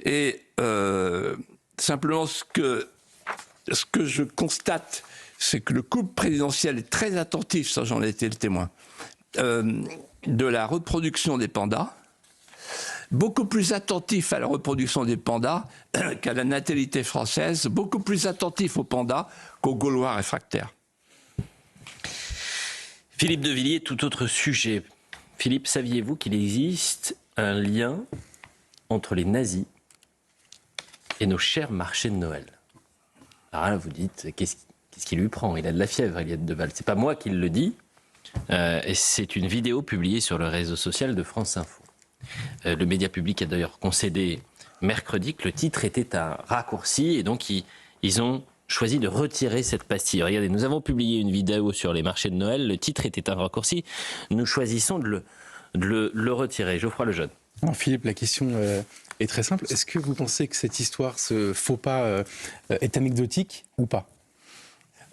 Et simplement, ce que je constate, c'est que le couple présidentiel est très attentif, ça j'en ai été le témoin, de la reproduction des pandas, beaucoup plus attentif à la reproduction des pandas qu'à la natalité française, beaucoup plus attentif aux pandas qu'aux Gaulois réfractaires. Philippe de Villiers, tout autre sujet. Philippe, saviez-vous qu'il existe un lien entre les nazis et nos chers marchés de Noël? Alors là, vous dites, qu'est-ce qui lui prend? Il a de la fièvre, Eliette Deval. C'est pas moi qui le dis. Et c'est une vidéo publiée sur le réseau social de France Info. Le média public a d'ailleurs concédé mercredi que le titre était un raccourci et donc ils ont choisi de retirer cette pastille. Regardez, nous avons publié une vidéo sur les marchés de Noël, le titre était un raccourci, nous choisissons de le retirer. Geoffroy Lejeune. Alors Philippe, la question est très simple. Est-ce que vous pensez que cette histoire, ce faux pas, est anecdotique ou pas?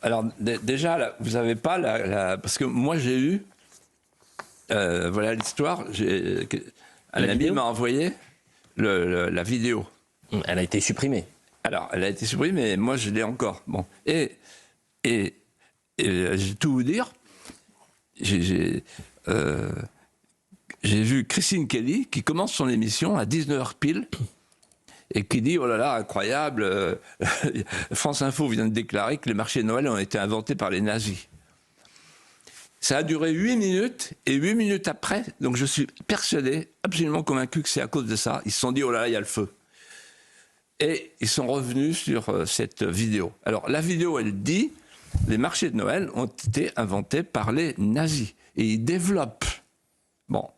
Alors déjà, là, vous n'avez pas parce que moi j'ai eu, voilà l'histoire, un ami m'a envoyé la vidéo. Elle a été supprimée. Alors, elle a été supprimée, mais moi je l'ai encore. Bon. Et je vais tout vous dire, j'ai vu Christine Kelly qui commence son émission à 19h pile et qui dit, oh là là, incroyable, France Info vient de déclarer que les marchés de Noël ont été inventés par les nazis. Ça a duré 8 minutes, et 8 minutes après, donc je suis persuadé, absolument convaincu que c'est à cause de ça. Ils se sont dit, oh là là, il y a le feu. Et ils sont revenus sur cette vidéo. Alors la vidéo, elle dit, les marchés de Noël ont été inventés par les nazis. Et ils développent. Bon.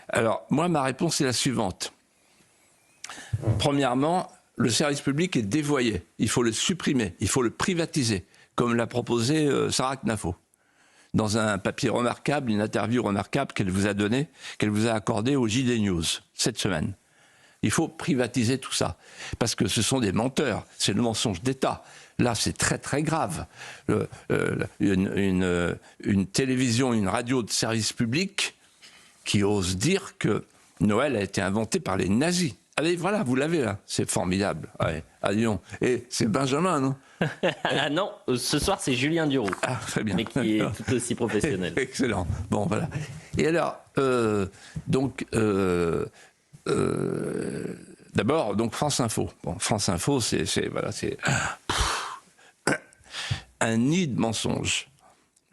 Alors, moi, ma réponse est la suivante. Premièrement, le service public est dévoyé. Il faut le supprimer, il faut le privatiser, comme l'a proposé Sarah Knafo, dans un papier remarquable, une interview remarquable qu'elle vous a donnée, qu'elle vous a accordée au JD News, cette semaine. Il faut privatiser tout ça, parce que ce sont des menteurs, c'est le mensonge d'État. Là, c'est très très grave. Une télévision, une radio de service public qui ose dire que Noël a été inventé par les nazis. Allez, voilà, vous l'avez là, c'est formidable. Ouais. Ah, dis donc. Et c'est Benjamin, non? Ah non, ce soir c'est Julien Duroux. Ah, très bien. Mais qui est tout aussi professionnel. Excellent. Bon, voilà. Et alors, D'abord, donc France Info. Bon, France Info, c'est un nid de mensonges.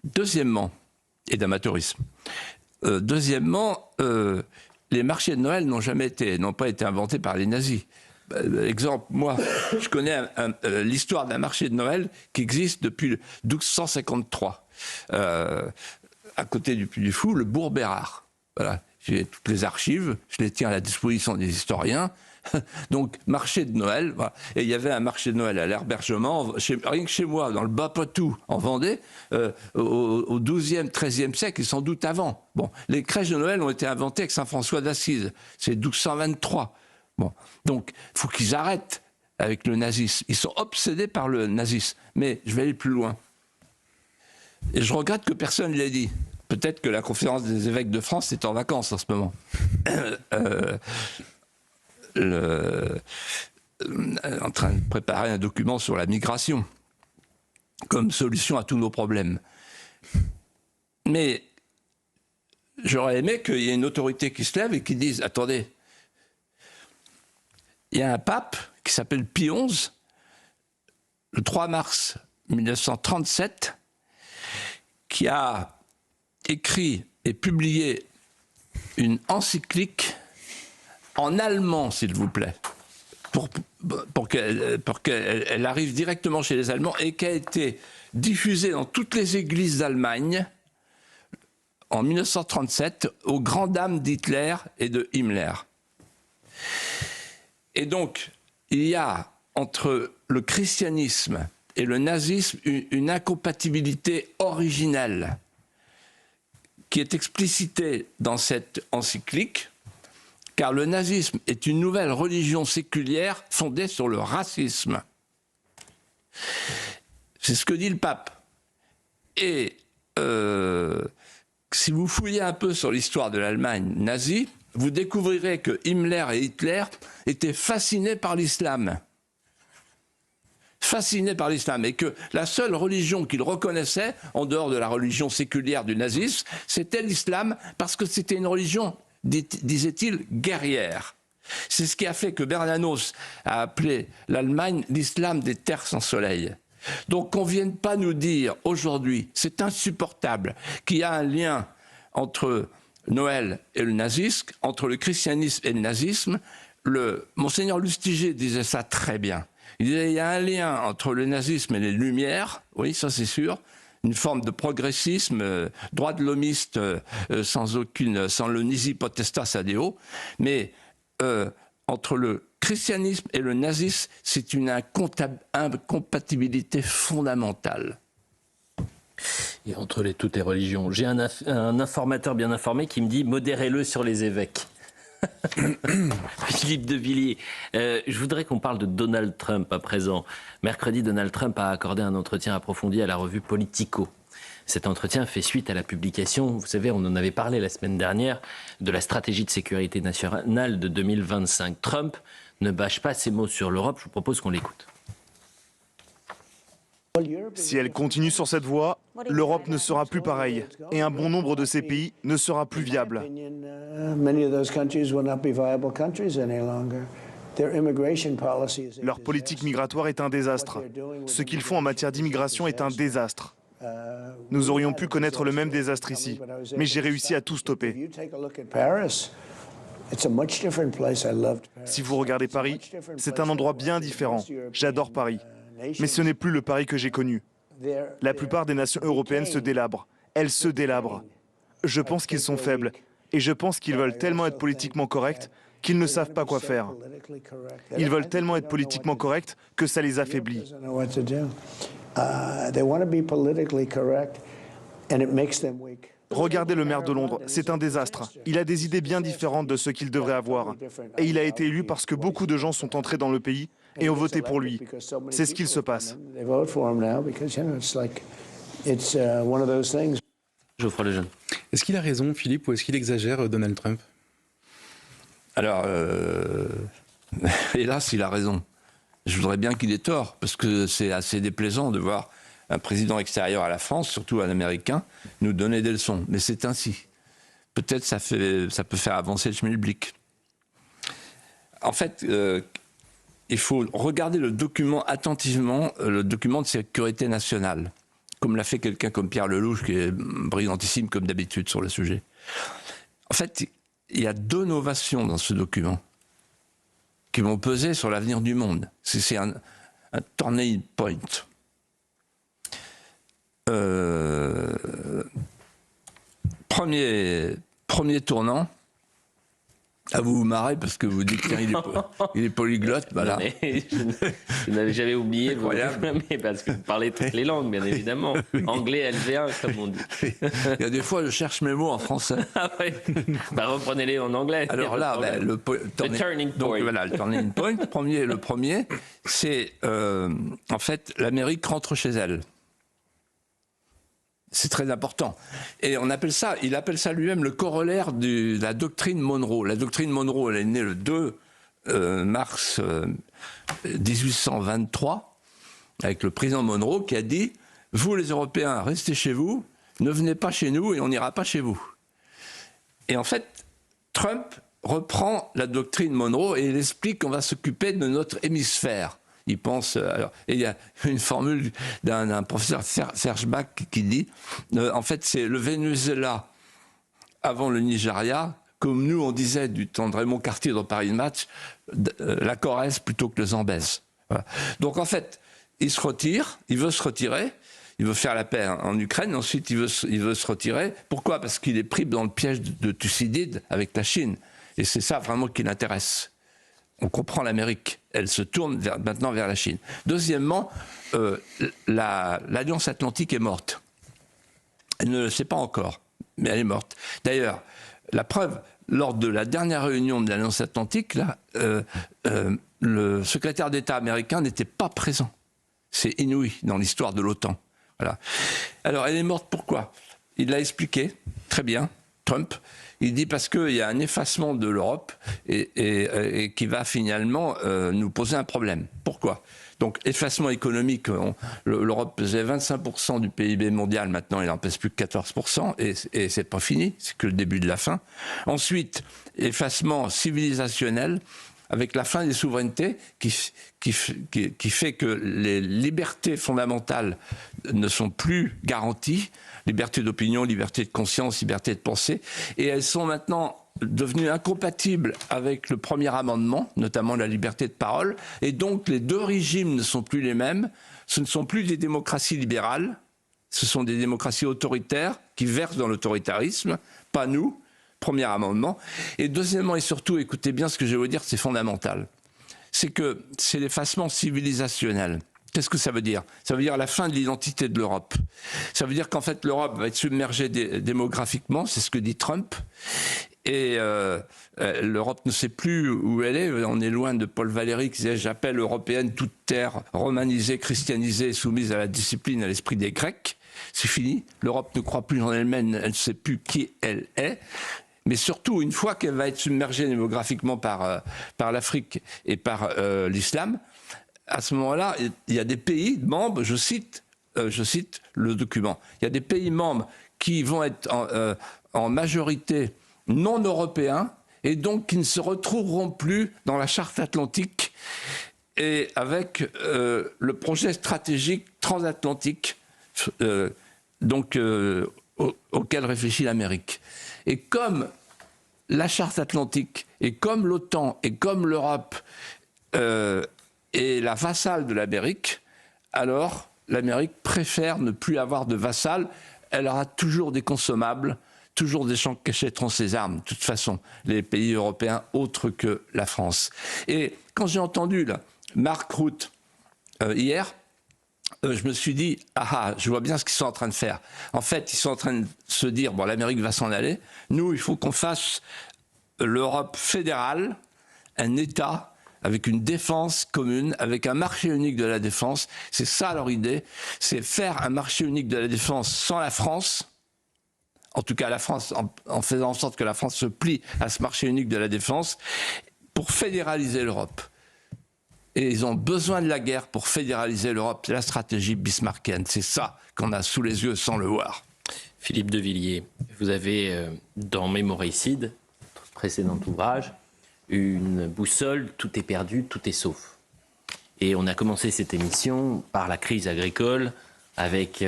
Deuxièmement, et d'amateurisme. Deuxièmement, les marchés de Noël n'ont pas été inventés par les nazis. Exemple, moi, je connais l'histoire d'un marché de Noël qui existe depuis 1253. À côté du Puy du Fou, le Bourg Bérard. Voilà, j'ai toutes les archives, je les tiens à la disposition des historiens. Donc, marché de Noël, voilà. Et il y avait un marché de Noël à l'Herbergement, rien que chez moi, dans le Bas-Poitou, en Vendée, au XIIe, XIIIe siècle, et sans doute avant. Bon, les crèches de Noël ont été inventées avec Saint François d'Assise, c'est 1223. Bon, donc, il faut qu'ils arrêtent avec le nazisme. Ils sont obsédés par le nazisme. Mais je vais aller plus loin. Et je regrette que personne ne l'ait dit. Peut-être que la conférence des évêques de France est en vacances en ce moment. En train de préparer un document sur la migration comme solution à tous nos problèmes. Mais j'aurais aimé qu'il y ait une autorité qui se lève et qui dise « Attendez, il y a un pape qui s'appelle Pie XI, le 3 mars 1937, qui a écrit et publié une encyclique en allemand, s'il vous plaît, pour qu'elle arrive directement chez les Allemands et qui a été diffusée dans toutes les églises d'Allemagne en 1937 aux grandes dames d'Hitler et de Himmler. Et donc, il y a entre le christianisme et le nazisme une incompatibilité originelle qui est explicitée dans cette encyclique, car le nazisme est une nouvelle religion séculière fondée sur le racisme. C'est ce que dit le pape. Et si vous fouillez un peu sur l'histoire de l'Allemagne nazie, vous découvrirez que Himmler et Hitler étaient fascinés par l'islam. Fascinés par l'islam. Et que la seule religion qu'ils reconnaissaient, en dehors de la religion séculière du nazisme, c'était l'islam, parce que c'était une religion, disait-il, guerrière. C'est ce qui a fait que Bernanos a appelé l'Allemagne l'islam des terres sans soleil. Donc qu'on ne vienne pas nous dire aujourd'hui, c'est insupportable, qu'il y a un lien entre Noël et le nazisme, entre le christianisme et le nazisme. Monseigneur Lustiger disait ça très bien. Il disait il y a un lien entre le nazisme et les Lumières, oui, ça c'est sûr, une forme de progressisme, droit de l'homiste sans le nisi potestas ad Deo, mais entre le christianisme et le nazisme, c'est une incompatibilité fondamentale. Et entre toutes les religions. J'ai un informateur bien informé qui me dit « modérez-le sur les évêques ». Philippe de Villiers, je voudrais qu'on parle de Donald Trump à présent. Mercredi, Donald Trump a accordé un entretien approfondi à la revue Politico. Cet entretien fait suite à la publication, vous savez, on en avait parlé la semaine dernière, de la stratégie de sécurité nationale de 2025. Trump ne bâche pas ses mots sur l'Europe, je vous propose qu'on l'écoute. Si elle continue sur cette voie, l'Europe ne sera plus pareille et un bon nombre de ces pays ne sera plus viable. Leur politique migratoire est un désastre. Ce qu'ils font en matière d'immigration est un désastre. Nous aurions pu connaître le même désastre ici, mais j'ai réussi à tout stopper. Si vous regardez Paris, c'est un endroit bien différent. J'adore Paris. Mais ce n'est plus le Paris que j'ai connu. La plupart des nations européennes se délabrent. Elles se délabrent. Je pense qu'ils sont faibles. Et je pense qu'ils veulent tellement être politiquement corrects qu'ils ne savent pas quoi faire. Ils veulent tellement être politiquement corrects que ça les affaiblit. Regardez le maire de Londres, c'est un désastre. Il a des idées bien différentes de ce qu'il devrait avoir. Et il a été élu parce que beaucoup de gens sont entrés dans le pays et ont voté pour lui. C'est ce qu'il se passe. Geoffroy Lejeune. Est-ce qu'il a raison, Philippe, ou est-ce qu'il exagère, Donald Trump? Alors, hélas, il a raison. Je voudrais bien qu'il ait tort, parce que c'est assez déplaisant de voir un président extérieur à la France, surtout un Américain, nous donner des leçons. Mais c'est ainsi. Peut-être ça peut faire avancer le schmilblick. En fait, il faut regarder le document attentivement, le document de sécurité nationale, comme l'a fait quelqu'un comme Pierre Lelouch, qui est brillantissime comme d'habitude sur le sujet. En fait, il y a 2 novations dans ce document qui vont peser sur l'avenir du monde. C'est un turning point. Premier tournant. Ah, vous vous marrez parce que vous dites qu'il est polyglotte, voilà. Je n'avais jamais oublié, mais parce que vous parlez toutes les langues, bien évidemment. Anglais, LV1, comme on dit. Il y a des fois, je cherche mes mots en français. Ah ouais. Bah, reprenez-les en anglais. Alors là, le turning point. Donc voilà, le turning point. Le premier, c'est en fait, l'Amérique rentre chez elle. C'est très important. Et il appelle ça lui-même le corollaire de la doctrine Monroe. La doctrine Monroe, elle est née le 2 mars 1823, avec le président Monroe qui a dit « Vous les Européens, restez chez vous, ne venez pas chez nous et on n'ira pas chez vous ». Et en fait, Trump reprend la doctrine Monroe et il explique qu'on va s'occuper de notre hémisphère. Il pense. Alors, et il y a une formule d'un professeur Serge Bach qui dit en fait, c'est le Venezuela avant le Nigeria, comme nous on disait du temps de Raymond Cartier dans Paris Match, la Corrèze plutôt que le Zambèze. Voilà. Donc en fait, il se retire, il veut se retirer. Il veut faire la paix en Ukraine, ensuite il veut se retirer. Pourquoi ? Parce qu'il est pris dans le piège de Thucydide avec la Chine. Et c'est ça vraiment qui l'intéresse. On comprend l'Amérique, elle se tourne maintenant vers la Chine. Deuxièmement, l'Alliance Atlantique est morte. Elle ne le sait pas encore, mais elle est morte. D'ailleurs, la preuve, lors de la dernière réunion de l'Alliance Atlantique, là, le secrétaire d'État américain n'était pas présent. C'est inouï dans l'histoire de l'OTAN. Voilà. Alors, elle est morte pourquoi ? Il l'a expliqué, très bien, Trump. Il dit parce qu'il y a un effacement de l'Europe et qui va finalement nous poser un problème. Pourquoi ? Donc, effacement économique, l'Europe pesait 25% du PIB mondial, maintenant elle n'en pèse plus que 14%, et c'est pas fini, c'est que le début de la fin. Ensuite, effacement civilisationnel, avec la fin des souverainetés qui fait que les libertés fondamentales ne sont plus garanties, liberté d'opinion, liberté de conscience, liberté de pensée, et elles sont maintenant devenues incompatibles avec le premier amendement, notamment la liberté de parole, et donc les 2 régimes ne sont plus les mêmes, ce ne sont plus des démocraties libérales, ce sont des démocraties autoritaires qui versent dans l'autoritarisme, pas nous. Premier amendement. Et deuxièmement, et surtout, écoutez bien ce que je vais vous dire, c'est fondamental. C'est que c'est l'effacement civilisationnel. Qu'est-ce que ça veut dire ? Ça veut dire la fin de l'identité de l'Europe. Ça veut dire qu'en fait, l'Europe va être submergée démographiquement, c'est ce que dit Trump. Et l'Europe ne sait plus où elle est. On est loin de Paul Valéry qui disait « J'appelle européenne toute terre romanisée, christianisée, soumise à la discipline, à l'esprit des Grecs ». C'est fini. L'Europe ne croit plus en elle-même, elle ne sait plus qui elle est. Mais surtout, une fois qu'elle va être submergée démographiquement par l'Afrique et par l'islam, à ce moment-là, il y a des pays membres, je cite le document, il y a des pays membres qui vont être en majorité non européens et donc qui ne se retrouveront plus dans la charte atlantique et avec le projet stratégique transatlantique auquel réfléchit l'Amérique. Et comme la charte atlantique, et comme l'OTAN, et comme l'Europe est la vassale de l'Amérique, alors l'Amérique préfère ne plus avoir de vassal. Elle aura toujours des consommables, toujours des gens qui achèteront ses armes, de toute façon, les pays européens autres que la France. Et quand j'ai entendu là, Mark Rutte hier, je me suis dit, je vois bien ce qu'ils sont en train de faire. En fait, ils sont en train de se dire, bon, l'Amérique va s'en aller. Nous, il faut qu'on fasse l'Europe fédérale, un État avec une défense commune, avec un marché unique de la défense. C'est ça leur idée, c'est faire un marché unique de la défense sans la France. En tout cas, la France, en faisant en sorte que la France se plie à ce marché unique de la défense pour fédéraliser l'Europe. Et ils ont besoin de la guerre pour fédéraliser l'Europe. C'est la stratégie bismarckienne. C'est ça qu'on a sous les yeux sans le voir. Philippe de Villiers, vous avez dans Mémoricide, votre précédent ouvrage, une boussole, tout est perdu, tout est sauf. Et on a commencé cette émission par la crise agricole avec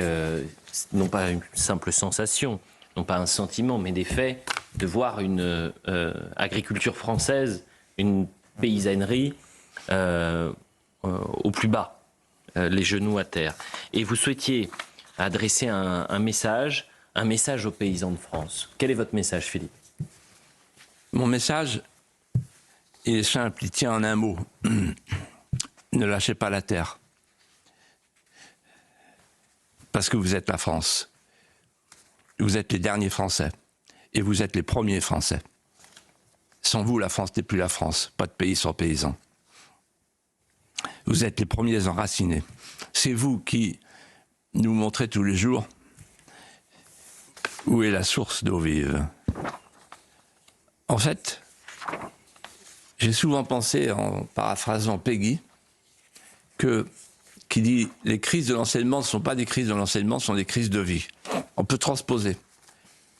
non pas une simple sensation, non pas un sentiment, mais des faits, de voir une agriculture française, une paysannerie au plus bas, les genoux à terre. Et vous souhaitiez adresser un message aux paysans de France. Quel est votre message, Philippe? Mon message, il est simple, il tient en un mot. Ne lâchez pas la terre. Parce que vous êtes la France. Vous êtes les derniers Français. Et vous êtes les premiers Français. Sans vous, la France n'est plus la France. Pas de pays sans paysans. Vous êtes les premiers enracinés. C'est vous qui nous montrez tous les jours où est la source d'eau vive. En fait, j'ai souvent pensé, en paraphrasant Peggy, qui dit « les crises de l'enseignement ne sont pas des crises de l'enseignement, ce sont des crises de vie ». On peut transposer.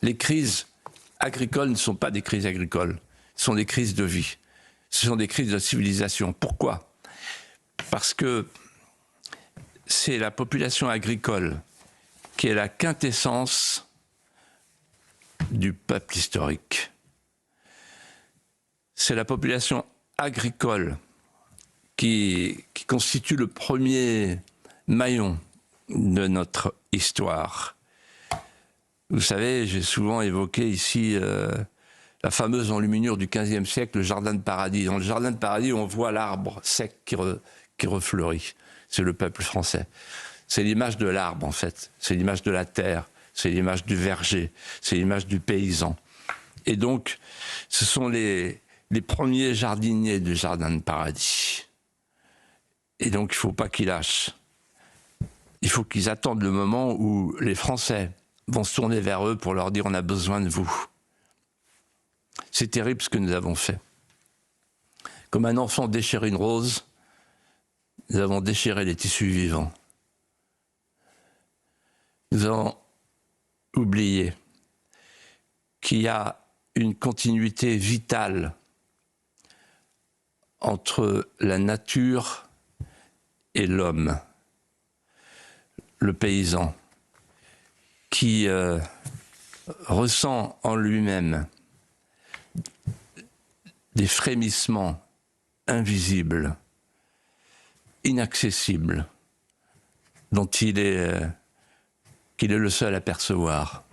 Les crises agricoles ne sont pas des crises agricoles, ce sont des crises de vie. Ce sont des crises de civilisation. Pourquoi? Parce que c'est la population agricole qui est la quintessence du peuple historique. C'est la population agricole qui constitue le premier maillon de notre histoire. Vous savez, j'ai souvent évoqué ici la fameuse enluminure du XVe siècle, le jardin de paradis. Dans le jardin de paradis, on voit l'arbre sec qui refleurit. C'est le peuple français. C'est l'image de l'arbre, en fait. C'est l'image de la terre. C'est l'image du verger. C'est l'image du paysan. Et donc, ce sont les premiers jardiniers du jardin de paradis. Et donc, il ne faut pas qu'ils lâchent. Il faut qu'ils attendent le moment où les Français vont se tourner vers eux pour leur dire « on a besoin de vous ». C'est terrible ce que nous avons fait. Comme un enfant déchire une rose, nous avons déchiré les tissus vivants. Nous avons oublié qu'il y a une continuité vitale entre la nature et l'homme, le paysan, qui ressent en lui-même des frémissements invisibles, inaccessibles, dont qu'il est le seul à percevoir.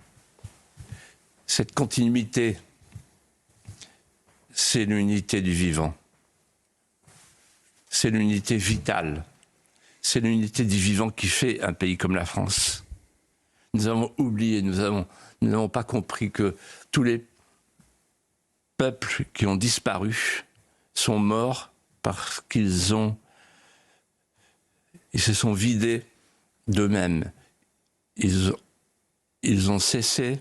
Cette continuité, c'est l'unité du vivant. C'est l'unité vitale. C'est l'unité du vivant qui fait un pays comme la France. Nous avons oublié, nous n'avons pas compris que tous les peuples qui ont disparu sont morts parce qu'ils se sont vidés d'eux-mêmes. Ils ont cessé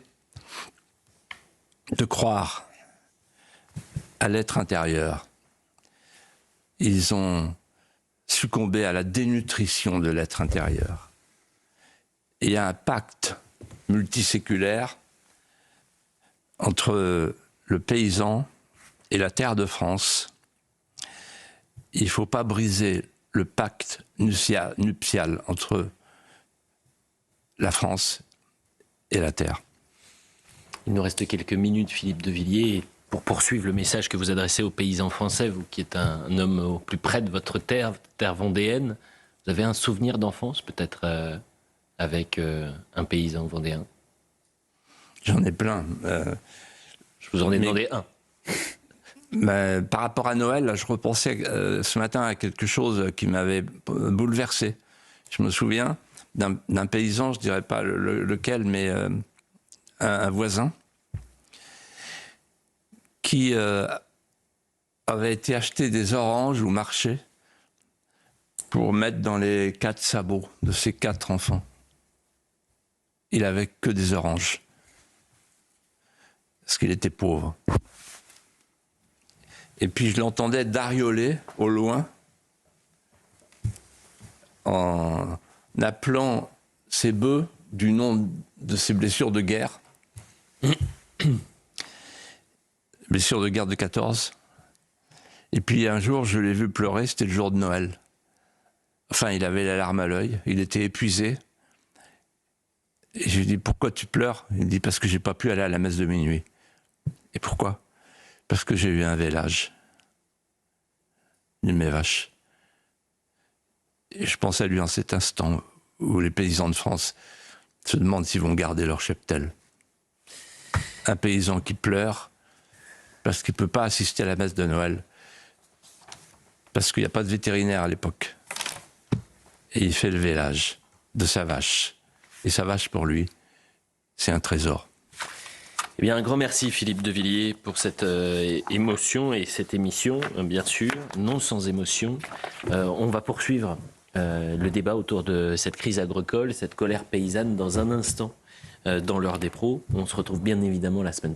de croire à l'être intérieur. Ils ont succombé à la dénutrition de l'être intérieur. Et il y a un pacte multiséculaire entre le paysan et la terre de France. Il ne faut pas briser le pacte nuptial entre la France et la terre. Il nous reste quelques minutes, Philippe de Villiers, pour poursuivre le message que vous adressez aux paysans français, vous qui êtes un homme au plus près de votre terre vendéenne. Vous avez un souvenir d'enfance, peut-être avec un paysan vendéen? J'en ai plein. Je vous en ai demandé un. Mais par rapport à Noël, là, je repensais ce matin à quelque chose qui m'avait bouleversé. Je me souviens d'un paysan, je ne dirais pas lequel, mais un voisin, qui avait été acheter des oranges au marché pour mettre dans les 4 sabots de ses 4 enfants. Il avait que des oranges, parce qu'il était pauvre. Et puis je l'entendais darioler au loin, en appelant ses bœufs du nom de ses blessures de guerre. Blessures de guerre de 14. Et puis un jour, je l'ai vu pleurer, c'était le jour de Noël. Enfin, il avait la larme à l'œil, il était épuisé. Et je lui dis, pourquoi tu pleures? Il me dit, parce que j'ai pas pu aller à la messe de minuit. Et pourquoi? Parce que j'ai eu un vélage d'une mes vaches. Et je pense à lui en cet instant où les paysans de France se demandent s'ils vont garder leur cheptel. Un paysan qui pleure parce qu'il ne peut pas assister à la messe de Noël, parce qu'il n'y a pas de vétérinaire à l'époque. Et il fait le vélage de sa vache. Et sa vache, pour lui, c'est un trésor. Eh bien, un grand merci Philippe de Villiers pour cette émotion et cette émission, bien sûr, non sans émotion. On va poursuivre le débat autour de cette crise agricole, cette colère paysanne dans un instant dans l'heure des pros. On se retrouve bien évidemment la semaine prochaine.